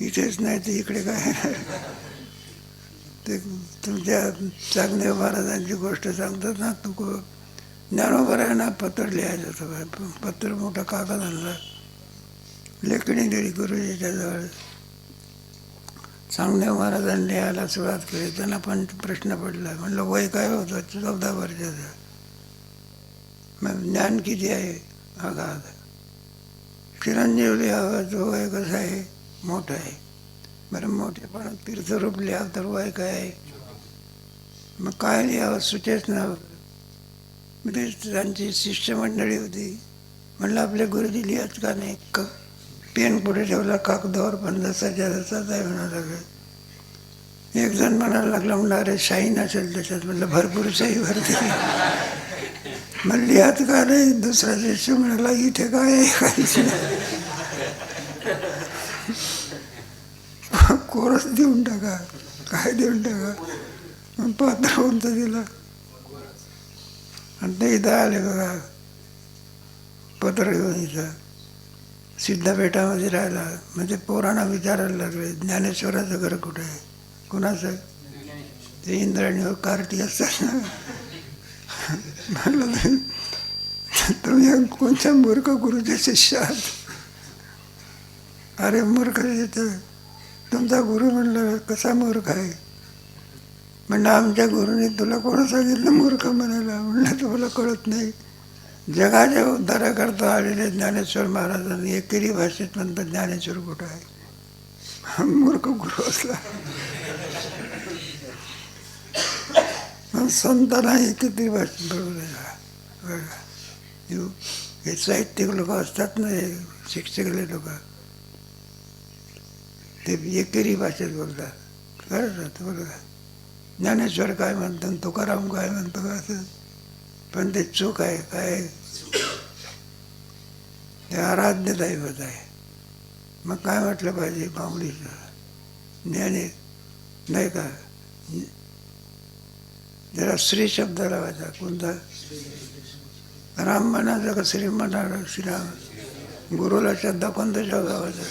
इथेच नाही ते इकडे काय. ते तुमच्या चांगदेव महाराजांची गोष्ट सांगतात ना, तू ज्ञानोबरायांना पत्र लिहायचं होतं. पत्र मोठा कागद आणला, लेखणी दिली गुरुजीच्या जवळ. चांगदेव महाराजांनी लिहायला सुरुवात केली. त्यांना पण प्रश्न पडला. म्हणलं वय काय होतं? 14 वर्षाचं. मग ज्ञान किती आहे? अगाध. चिरंजीव लिहावं वय कसं आहे? मोठं आहे. बरं मोठेपण तीर्थरूप लिहावं तर वय काय आहे? मग काय लिहावं सुचेच ना. म्हणजे त्यांची शिष्यमंडळी होती. म्हणलं आपले गुरुजी लिहाच का नाही? पेन पुढे ठेवला कागदावर, पण जसाच्या तसाच आहे म्हणा लागलं. एक जण म्हणायला लागला, म्हणलं अरे शाही नसेल त्याच्यात. म्हणलं भरपूर शाही भरते. मग लिहात का नाही? दुसरा शिष्य म्हणाला इथे काय आहे? कोरस देऊन टाका, काय देऊन टाका. पात्र कोणतं दिलं. आणि ते इथं आले बघा, पत्र घेऊन इथं सिद्धपेठामध्ये राहिला. म्हणजे पोरांना विचारायला लागले ज्ञानेश्वराचं घर कुठे आहे? कुणाचं? ते इंद्रायणी कार्टी असतात ना. म्हणलं तुम्ही कोणत्या मूर्ख गुरुचे शिष्य आहात? अरे मूर्ख येतं तुमचा गुरु. म्हणलं कसा मूर्ख आहे? म्हणलं आमच्या गुरुने तुला कोण सांगितलं मूर्ख म्हणायला? म्हणलं तुम्हाला कळत नाही. जगाच्या उद्धाराकरता आलेले ज्ञानेश्वर महाराजांनी एकेरी भाषेत म्हणतात ज्ञानेश्वर कुठं आहे? मूर्ख गुरु असला. संतांनाही किती भाषेत बरोबर आहे. हे साहित्यिक लोक असतात ना, हे शिक्षकले लोक, ते एकेरी भाषेत बोलतात. खरंच बरोबर. ज्ञानेश्वर काय म्हणतात, तुकाराम काय म्हणतो का असं. पण ते चूक आहे. काय ते आराध्य दैवत आहे. मग काय म्हटलं पाहिजे माऊलीचं? ज्ञाने नाही का, जरा श्री शब्द लावायचा. कोणता? राम म्हणायचं का श्री म्हणाला? श्रीराम. गुरुला श्रद्धा कोणत्या लावायचा?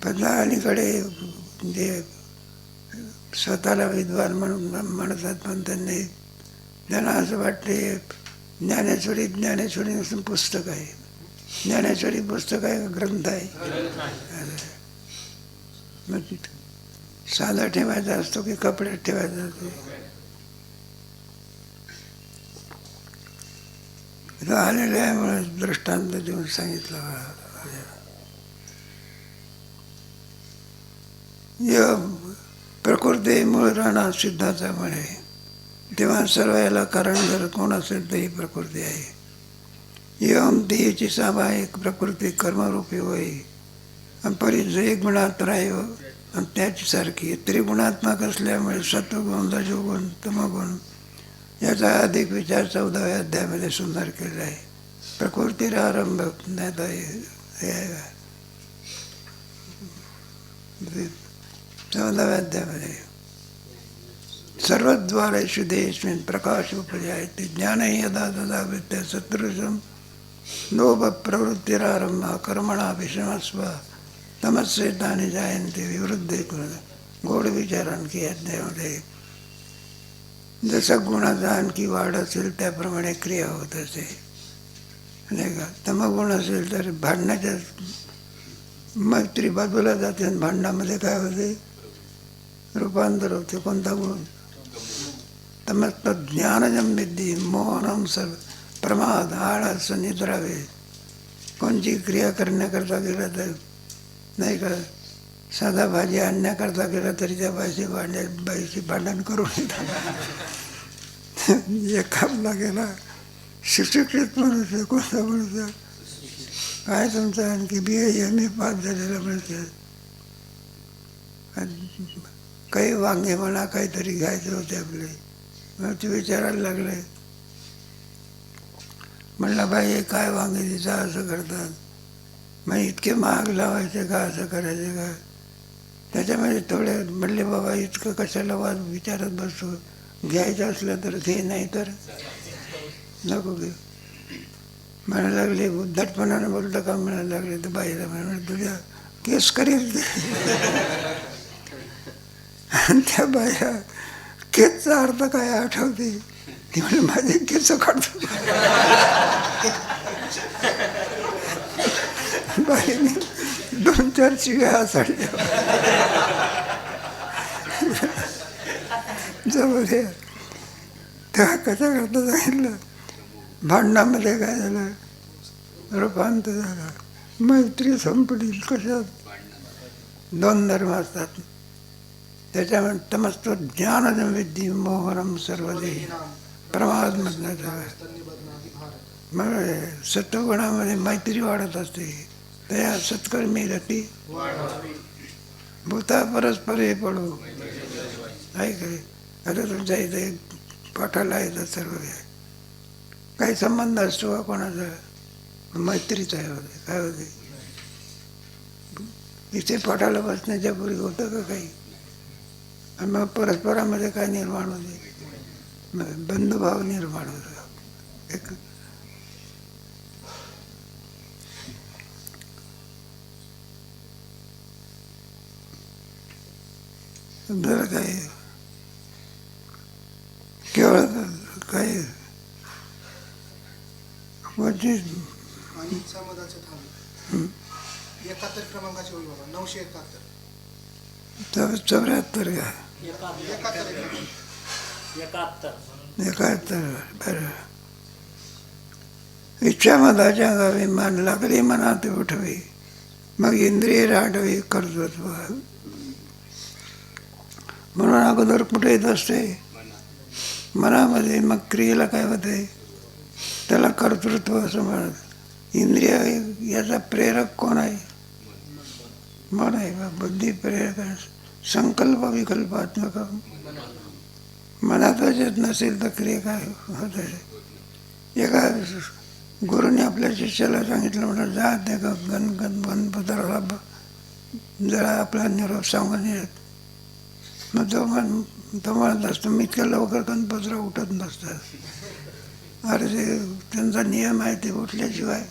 पण अलीकडे जे स्वतःला विद्वान म्हणून म्हणतात, पण त्यांना असं वाटते ज्ञानेश्वरी नुसतं पुस्तक आहे. ज्ञानेश्वरी पुस्तक आहे, ग्रंथ आहे. मग साधा ठेवायचा असतो की कपड्यात ठेवायचा असतो? आलेले आहे म्हणून दृष्टांत देऊन सांगितलं. प्रकृती मूळ राणा सिद्धाचा म्हणे. तेव्हा सर्व याला कारण जर कोण असेल तर ही प्रकृती आहे. एवं तेची सामायिक प्रकृती कर्मरूपी होई आणि परिचय गुणात राहीव आणि त्याच्यासारखी त्रिगुणात्मक असल्यामुळे सत्वगुण रजोगुण तमगुण याचा अधिक विचार 14व्या अध्यायामध्ये सुंदर केला आहे. प्रकृतीला आरंभ ज्ञात आहे 14व्या अध्यायामध्ये सर्वद्वारेषु देशेस्मिन् प्रकाश उपजायते ज्ञानं यदा तदा विद्यते सत्पुरुषं लोभ प्रवृत्तिरारंभ कर्मणाभिषमस्व तमस्येतानि जायन्ते विवृद्धे गोड विचार आणखी अध्यायामध्ये जसं गुणाचा आणखी वाढ असेल त्याप्रमाणे क्रिया होत असे. नाही का? तमगुण असेल तर भांडणाच्या मैत्री बाजूला जाते आणि भांडणामध्ये काय होते रूपांतर होते. कोणता गुण? तमस्त ज्ञानजम विद्धी मोहनम सर्व प्रमाद आळस निद्रावे. कोणची क्रिया करण्याकरता गेला तर नाही का साधा भाजी आणण्याकरता गेला तरी त्या बाईशी भांडण करून येतात. एकाला गेला शिक्षित माणूस आहे कोणता माणूस आहे काय तुमचा आणखी BA पास झालेला म्हणते काही वांगे म्हणा काहीतरी घ्यायचे होते आपले. मग ते विचारायला लागले. म्हणलं बाई हे काय वांगे तिचा असं करतात मग इतके महाग लावायचे का असं करायचे का. त्याच्यामध्ये थोडे म्हणले बाबा इतकं कशाला वाद विचारत बसतो घ्यायचं असलं तर घे नाही तर नको घे म्हणायला लागले. उद्धटपणानं बोलतं का म्हणायला लागले तर बाईला म्हणाले तुझ्या केस करील. आणि त्या बाया केसचा अर्थ काय आठवते ती म्हणजे माझे केस काढतो. बाईने 2-4 शिव्या साडल्या जवळ तेव्हा कशा करता सांगितलं. भांडणामध्ये काय झालं रूपांतर झालं. मैत्री संपली. कशात? 2 धर्म असतात त्याच्यामध्ये तमस्त ज्ञानजम विद्धी मोहरम सर्वदे प्रमाद मधनं मग सत्वगुणामध्ये मैत्री वाढत असते. त्या सत्कर्मी रती भूता परस्पर हे पडू आहे काय. आता तुमच्या इथे पाठाला येतं सर्व काही संबंध असतो का कोणाचा मैत्रीचा होते काय होते. इथे पाठाला बसण्याच्या पूर्वी होतं का काही आणि मग परस्परामध्ये काय निर्माण होते बंधुभाव निर्माण होतो. एक जरा काय केवळ काय म्हणजे 71 क्रमांकाचे होईल बाबा 971 74 का 71 बरं. इच्छा मधाच्या गावी मान लागली मनात उठवी मग इंद्रिय राडवी कर्तृत्व. म्हणून अगोदर कुठे येत असते मनामध्ये. मग क्रियेला काय होते त्याला कर्तृत्व असं म्हणत. इंद्रिय याचा प्रेरक कोण आहे? मन आहे बा. बुद्धी प्रेरक संकल्प विकल्पात्मक. मनातच येत नसेल तर क्रिया काय होत आहे. एका गुरुने आपल्या शिष्याला सांगितलं म्हणून जा ते गणपतराला जरा आपला निरोप सांगून येत. मग तो म्हणत असतो मी इतक्या लवकर गणपतराव उठत नसतात. अरे ते त्यांचा नियम आहे ते उठल्याशिवाय.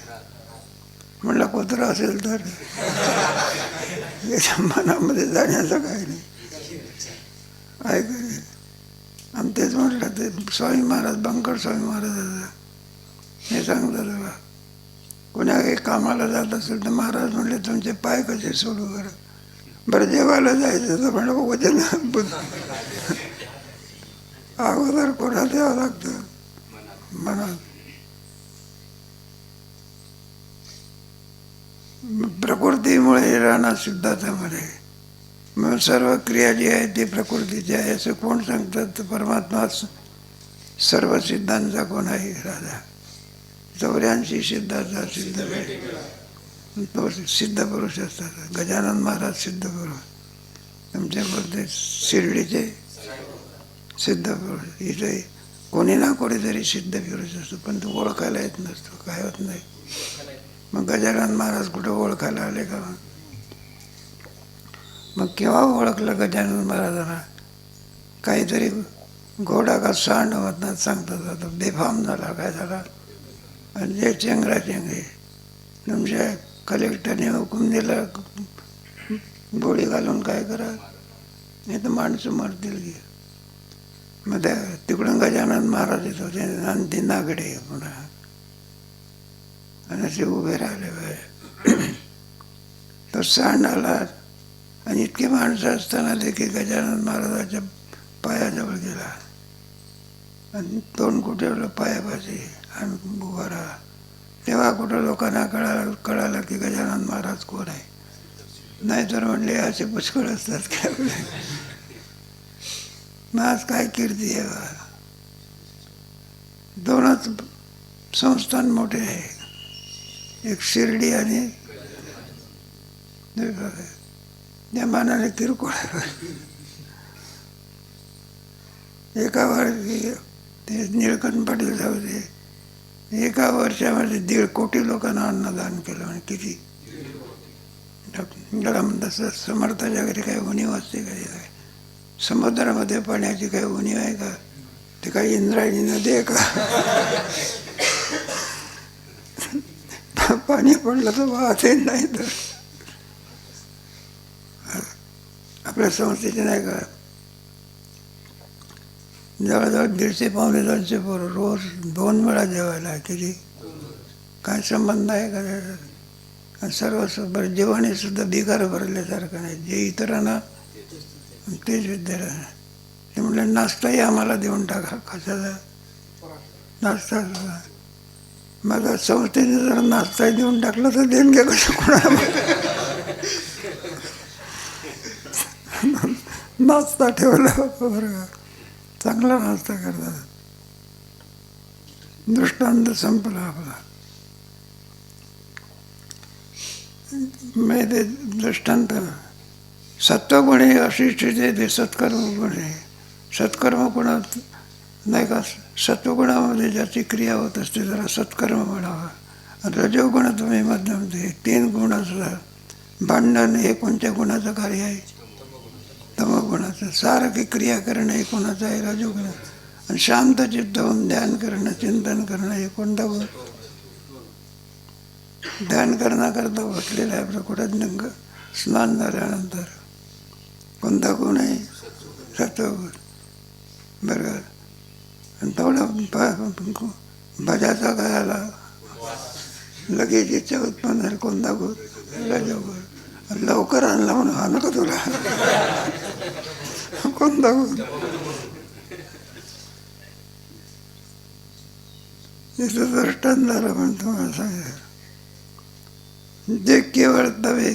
म्हणलं कुत्रा असेल तर याच्या मनामध्ये जाण्याचं काही नाही आहे का. आणि तेच म्हटलं ते स्वामी महाराज बंकट स्वामी महाराज हे सांगतात बघा कोणा काही कामाला जात असेल तर महाराज म्हणले तुमचे पाय कसे सोडू बरं. बरं जेवायला जायचं तर म्हणलं वचन अगोदर कोणा द्यावं लागतं मनात. प्रकृतीमुळे राहणार सिद्धार्थामध्ये मग सर्व क्रिया जी आहे ती प्रकृतीची आहे असं कोण सांगतात. परमात्मा सर्व सिद्धांचा कोण आहे राजा. 84 सिद्धाचा सिद्ध तो सिद्ध पुरुष असतात. गजानन महाराज सिद्ध पुरुष, तुमचे बोलते शिर्डीचे सिद्ध पुरुष. इथे कोणी ना कोणीतरी सिद्ध पुरुष असतो, पण तो ओळखायला येत नसतो, काय होत नाही. मग गजानन महाराज कुठं ओळखायला आले का? मग केव्हा ओळखलं गजानन महाराजांना? काहीतरी घोडा का सांड म्हणतात, सांगतात तो बेफाम झाला, काय झाला, आणि जे चेंगराचेंगरी तुमच्या कलेक्टरने हुकूम दिला गोळी घालून काय करा, नाही तर माणसं मरतील की. मग त्या तिकडून गजानन महाराज येत होते आणि ते नागडे पुन्हा आणि असे उभे राहिले बाहेर. तो सांड आला आणि इतकी माणसं असताना देखील गजानन महाराजाच्या पायाजवळ गेला आणि तोंड कुठे पायापाशी आणि उभा राहा. तेव्हा कुठं लोकांना कळालं की गजानन महाराज कोण आहे. नाहीतर म्हणले असे पुष्कळ असतात काय. मग आज काय कीर्ती आहे बा. दोनच संस्थान मोठे आहे, एक शिर्डी आणि त्या मानाने किरकोळ आहे. एका वर्षी ते निळकंठ पाटील जाऊ दे, एका वर्षामध्ये 1.5 कोटी लोकांना अन्नदान केलं. म्हणजे किती तसं समर्थाच्या घरी काही उणीव असते का? समुद्रामध्ये पाण्याची काही उणीव आहे का? ते काही इंद्रायणी नदी आहे का? पाणी पडलं तर वाहते, नाही तर आपल्या संस्थेचे नाही का जवळजवळ 150-200 पोरं रोज 2 वेळा जेवायला. किती काय संबंध आहे का त्याचा? आणि सर्व बरं जेवणे सुद्धा बिगार भरल्यासारखं नाही. जे इतरांना तेच विद्यार्थ्यांना ते म्हटले नाश्ताही आम्हाला देऊन टाका. कशाचा नाश्ता? मग संस्थेने जर नाश्ता देऊन टाकला तर देणगे कसं कोणाला? नाश्ता ठेवला बरं, चांगला नाश्ता करतात. दृष्टांत संपला आपला. म्हणजे ते दृष्टांत सत्वगुणे अशी स्थिती ते सत्कर्म गुण आहे. सत्कर्म गुणात नाही का, सत्वगुणामध्ये ज्याची क्रिया होत असते जरा सत्कर्म म्हणावा. रजोगुण तुम्ही मध्यम ते 3 गुण असतात. भांडण हे कोणत्या गुणाचं कार्य आहे? तमोगुणाचं. सारखी क्रिया करणं हे कोणाचं आहे? रजोगुण. आणि शांत चित्त होऊन ध्यान करणं, चिंतन करणं हे कोणता गुण? ध्यान करण्याकरता बसलेलं आहे आपलं कुठं स्नान झाल्यानंतर कोणता गुण आहे? सत्वगुण. बरोबर. आणि तेवढा भजाचा काय आला लगेच इच्छा उत्पन्न झाली. कोणता गुण? रजोगुण. लवकर आणला म्हणून हा नको तुला. कोणता गुण? इथं दृष्टांत झालं पण तुम्हाला सांगितलं. जे केवळ तवे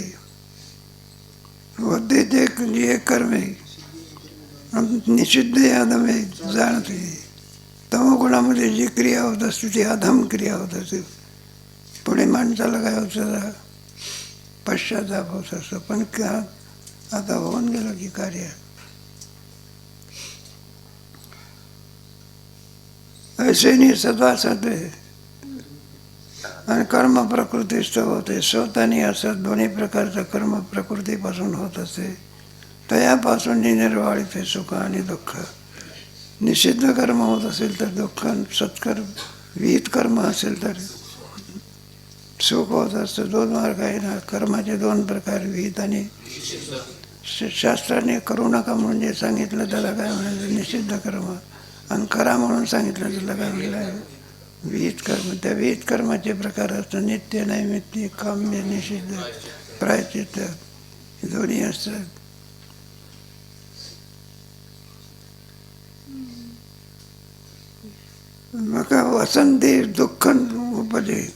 होते ते जे कर्मे निषिद्ध अधमे जाणते. तमोगुणामध्ये जी क्रिया होत असते ती अधम क्रिया होत असते. पुढे माणसाला काय होतं? पश्चाताप होत असतो. पण का आता होऊन गेलं की कार्य. ऐसे नाही सदा सत्वे आणि कर्म प्रकृतीस्थ होते. स्वतःनी असं दोन्ही प्रकारचं कर्म प्रकृतीपासून होत असते. तयापासून निर्वाळीते सुख आणि दुःख. निषिद्ध कर्म होत असेल तर दुःख, सत्कर्म विहित कर्म असेल तर सुख होत असतं. 2 मार्ग आहे ना कर्माचे, 2 प्रकार, विहित आणि शास्त्राने करू नका म्हणून जे सांगितलं त्याला काय म्हणायचं? निषिद्ध कर्म. आणि करा म्हणून सांगितलं त्याला काय म्हटलं? विहित कर्म. त्या विहित कर्माचे प्रकार असतात नित्य, नैमित्तिक, काम्य, निषिद्ध, प्रायश्चित्त, दोन्ही असतात. मग वसंती दुःख उपजे.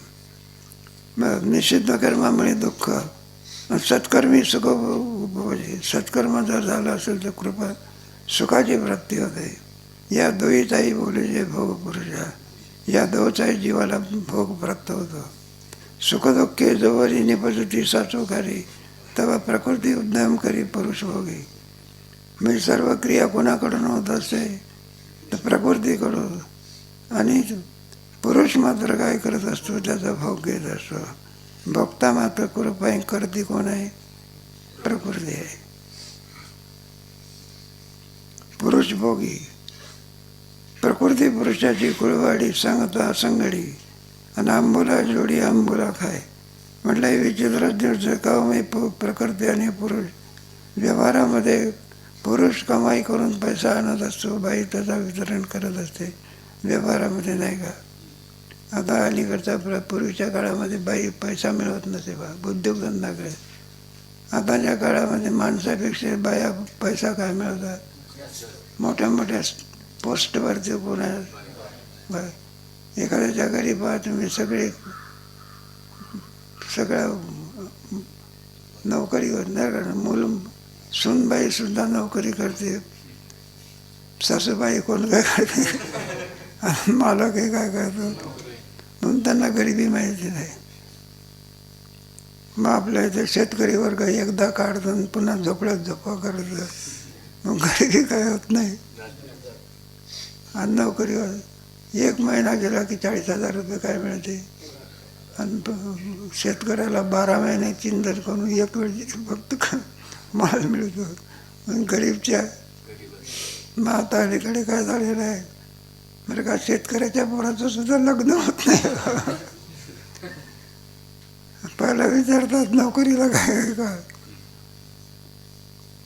निषिद्ध कर्मामुळे दुःख, सत्कर्मी सुख उपजे. सत्कर्म जर झालं असेल तर कृपा सुखाची प्राप्ती होते. या दोहीचाही बोले जे भोग पुरुषा. या दोचाही जीवाला भोग प्राप्त होतो. सुखदुःखे जोवरी निपजती साचोकारी, तेव्हा प्रकृती उद्यम करी पुरुष भोगी. म्हणजे सर्व क्रिया कोणाकडून होत असते तर प्रकृतीकडून. आणि पुरुष मात्र काय करत असतो, त्याचा भोग घेत असतो. भोगता मात्र कृपा करती कोण आहे, प्रकृती आहे. पुरुष भोगी. प्रकृती पुरुषाची कुळवाडी सांगता संगडी, आणि आंबोला जोडी आंबोला खाय. म्हटलं हे विचित्र दिवस का मी प्रकृती आणि पुरुष व्यवहारामध्ये पुरुष कमाई करून पैसा आणत असतो, बाई त्याचा वितरण करत असते व्यवहारामध्ये, नाही का? आता अलीकडच्या पूर्वीच्या काळामध्ये बाई पैसा मिळवत नसे बा, उद्योगधंदा करत. आताच्या काळामध्ये माणसापेक्षा बाया पैसा काय मिळवतात, मोठ्या मोठ्या पोस्टवरती कोण आहे. एखाद्याच्या घरी पहा तुम्ही सगळ्या नोकरी करणार, सूनबाई सुद्धा नोकरी करते, सासूबाई कोण काय करते, आणि मालक हे काय करतो, म्हणून त्यांना गरिबी माहिती नाही. मग आपल्या इथे शेतकरी वर्ग एकदा काढतो आणि पुन्हा झोपड्यात झोपा करत, मग गरिबी काय होत नाही. आणि नोकरीवर 1 महिना गेला की 40,000 रुपये काय मिळते, आणि शेतकऱ्याला 12 महिने चिंदर करून 1 वेळ फक्त माल मिळतो. गरीबच्या मग आता अलीकडे काय झालेलं आहे बरं का, शेतकऱ्याच्या पोराचं सुद्धा लग्न होत नाही. पहिला विचारतात नोकरीला काय का.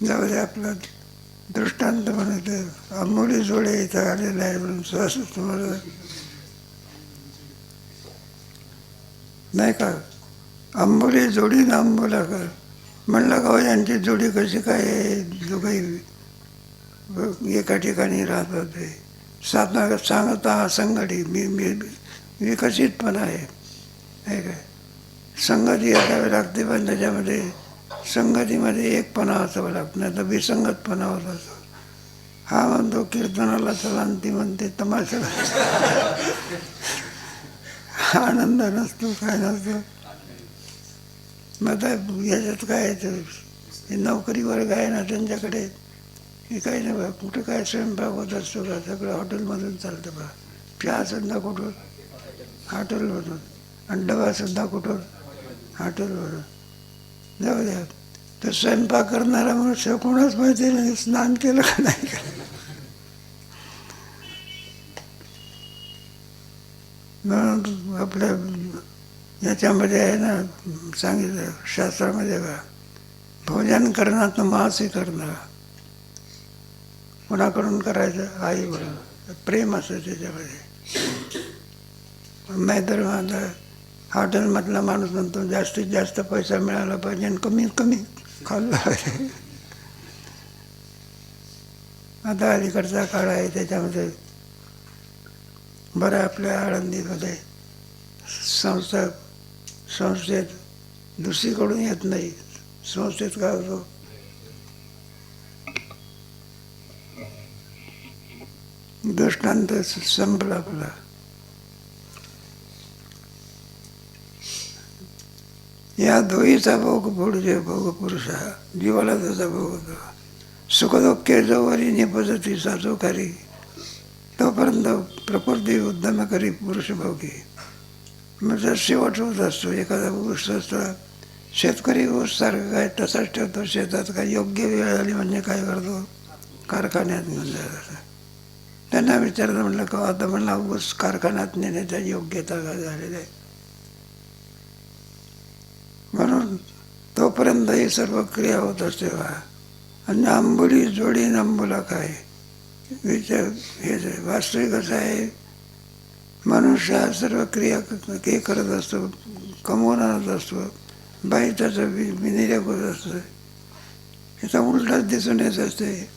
जाऊ दे, आपला दृष्टांत म्हणत आंबोली जोडे इथं आलेला आहे म्हणून सहज तुम्हाला नाही का. आंबोली जोडी ना आंबोला कर म्हणलं का यांची जोडी कशी काय आहे, दोघंही एका ठिकाणी राहत होते. सांगता संगडी विकसितपणा आहे काय. संगती असावी लागते, पण त्याच्यामध्ये संगतीमध्ये एकपणा असावं लागतं, नाही तर विसंगतपणा होत असतो. हा म्हणतो कीर्तनाला चला, ती म्हणते तमाशाला. आनंद नसतो, काय नसतो. मग याच्यात काय हे नोकरी वर्ग आहे ना, त्यांच्याकडे हे काही नाही बा, कुठं काय स्वयंपाक होत असतो का, सगळं हॉटेलमधून चालतं बा. चहासुद्धा कुठून, हॉटेलमधून, आणि डबासुद्धा कुठून, हॉटेलमधून. जाऊ द्या, तर स्वयंपाक करणारा मनुष्य कोणाच माहिती नाही स्नान केलं का नाही केलं. म्हणून आपल्या याच्यामध्ये आहे ना, सांगितलं शास्त्रामध्ये बा, भोजन करणं तर मासे करणं. कोणाकडून करायचं, आईकडून. प्रेम असतं त्याच्यामध्ये. नाहीतर माझा हॉटेलमधला माणूस म्हणतो जास्तीत जास्त पैसा मिळाला पाहिजे आणि कमीत कमी खाल्ला पाहिजे. आता अलीकडचा काळ आहे, त्याच्यामध्ये बरं आपल्या आळंदीमध्ये संस्थेत दुसरीकडून येत नाही. संस्थेत काय होतो, दृष्टांत संपला आपला. या दोहीचा भोग पुढचे भोग पुरुष हा जीवाला त्याचा भोग होतो. सुखदुःखे जोवरी निपजती साचोकारी, तोपर्यंत प्रकृती उद्यम करी पुरुष भोगी. म्हणजे शेवट होत असतो. एखादा ऊस असतो, शेतकरी ऊस सारखं काय तसाच ठेवतो शेतात. काय योग्य वेळ आली म्हणजे काय करतो, कारखान्यात घेऊन जायचं. त्यांना विचारलं, म्हणलं का आता म्हणला ऊस कारखान्यात नेण्याच्या योग्यता काय झालेली आहे. म्हणून तोपर्यंत ही सर्व क्रिया होत असते बा. आणि आंबोली जोडी आंबोला काय विचार हे वास्तविक असं आहे. मनुष्य हा सर्व क्रिया हे करत असतो, कमवून आणत असतो. बाई त्याचं विनिर्याग होत असतं. याचा उलटाच दिसून येत असते.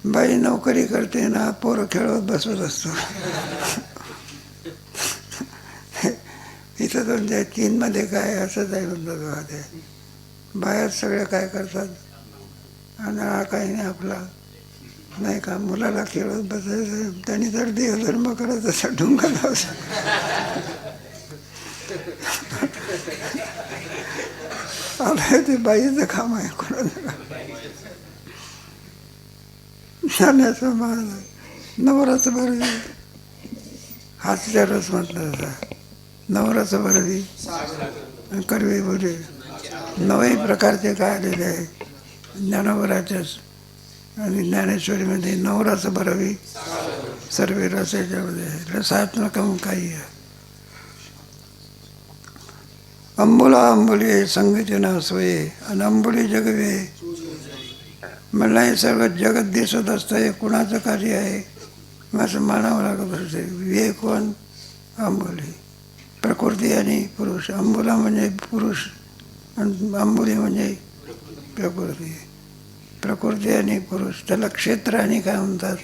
बाई नोकरी करते ना, पोरं खेळवत बसवत असतो. इथं तुमच्या चीनमध्ये काय असंच आहे म्हणतात ते. बाहेर सगळ्या काय करतात, आणि हा काही नाही आपला नाही का, मुलाला खेळत बसायचं, त्यांनी जर देहधर्म करायचा असा ढुंगा लावला. आता ते बाईचं काम आहे, कोणाचं जाण्याचं महाराज नवराचं बरं हातच्या रस म्हटलं जातं. नवराचं बरं करवी बोले नवे प्रकारचे काय आलेले आहे ज्ञानोबराच्याच आणि ज्ञानेश्वरीमध्ये. नवराचं बरवी सर्व रस याच्यामध्ये रसात्मकम काही आहे. अंबुला अंबुली संगीतना सोये आणि अंबुली जगवे म्हणलं हे सर्व जगत दिसत असतं. हे कुणाचं कार्य आहे असं मानावं लागत असते. विवेक कोण? अंबुली. प्रकृती आणि पुरुष. अंबुला म्हणजे पुरुष आणि अंबुली म्हणजे प्रकृती. प्रकृती आणि पुरुष त्याला क्षेत्र आणि काय म्हणतात.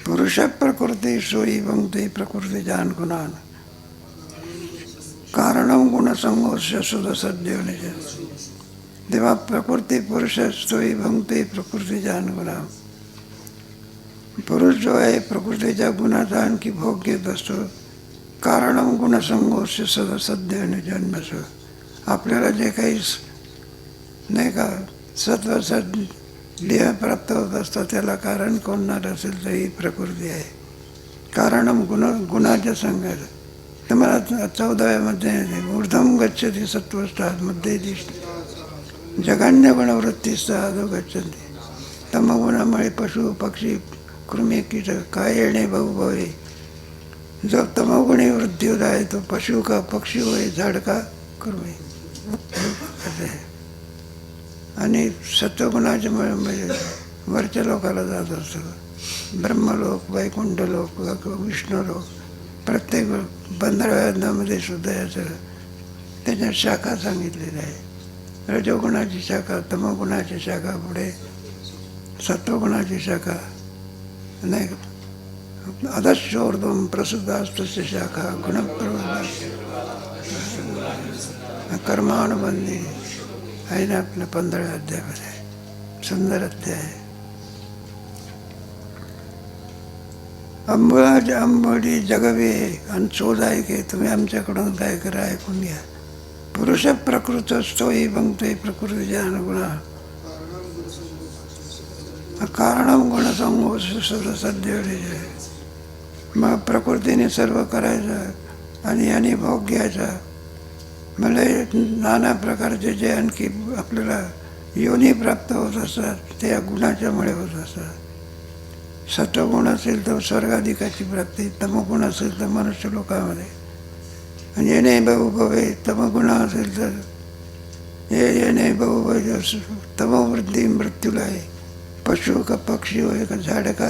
पुरुष प्रकृती सोयी भंगते प्रकृती जान गुणान कारणम गुणसंगोष सुद्धा सद्य तेव्हा प्रकृती पुरुष सोयी भंगते प्रकृती जान गुणा. पुरुष जो आहे प्रकृतीच्या गुणाचा आणखी भोग घेत असतो. कारणम गुणसंगोष सदा सद्य जन्मस. आपल्याला जे काही नाही का सत्वसद देह प्राप्त होत असतं त्याला कारण कोणणार असेल तर ही प्रकृती आहे. कारणम गुणाच्या संघात. तर मला 14व्यामध्ये ऊर्ध्वम गच्छति सत्वस्थात मध्ये दिसते जगान्य गुणवृत्तीचा अधो गच्छन्ति. तमगुणामुळे पशु पक्षी कृमी कीटक काय येणे बहुभवे. जो तमोगुणी वृद्धी होत आहे तो पशु का पक्षी होय झाड का कृमी असे. आणि सत्वगुणाच्या म्हणजे वरच्या लोकाला जात असतं. ब्रह्मलोक वैकुंठलोक विष्णुलोक प्रत्येक 15व्या अध्यायामध्ये सुद्धा याचं त्याच्यात शाखा सांगितलेल्या आहे. रजोगुणाची शाखा, तमोगुणाची शाखा, पुढे सत्वगुणाची शाखा नाही. अधश्चोर्ध्वं प्रसुद्धास्तस्य शाखा गुणप्रवृत्ता कर्मानुबंधी आहे ना आपल्या 15व्या अध्यायामध्ये. सुंदर अध्याय आहे. अंबोली जगवे आणि शोध ऐके तुम्ही आमच्याकडून काय करा ऐकून घ्या. पुरुष प्रकृत तोही भंगतोय प्रकृतीचे अनुगुणा कारणम गुणसंगोष सद्य. मग प्रकृतीने सर्व करायचं आणि याने भोग घ्यायचा. मला नाना प्रकारचे जे आणखी आपल्याला योनी प्राप्त होत असतात ते या गुणाच्यामुळे होत असतात. सत्वगुण असेल तर स्वर्गाधिकाची प्राप्ती, तमगुण असेल तर मनुष्य लोकांमध्ये. आणि येणे बहुभवे तमगुण असेल तर हे येणे बहुभवे तमवृद्धी मृत्यूला आहे. पशु का पक्षी होय का झाड का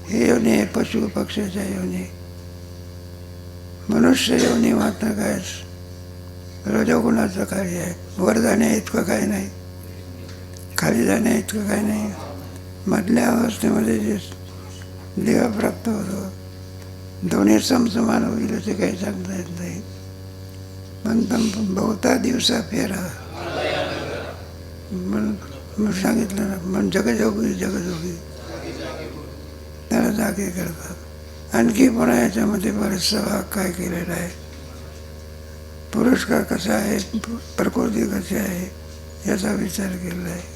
हे योनी आहे. पशु पक्षाच्या योनी. मनुष्य योनी मात्र काय रजोगुणाचं कार्य आहे. वर जाण्या इतकं काही नाही, खाली जाण्या इतकं काही नाही. मधल्या अवस्थेमध्ये जे देह प्राप्त होतो दोन्ही समसमान होईल असे काही सांगता येत नाही. पण बहुता दिवसा फेरा म्हणून सांगितलं ना. मन जगजोगी जगजोगी त्याला जागे करतात. आणखी पण याच्यामध्ये बरेचसा भाग काय केलेला आहे. पुरुष का कसा आहे, प्रकृती कशी आहे याचा विचार केलेला आहे.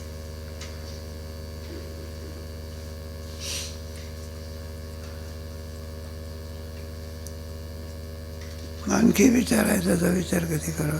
आणखी विचार आहे त्याचा विचार कधी करा.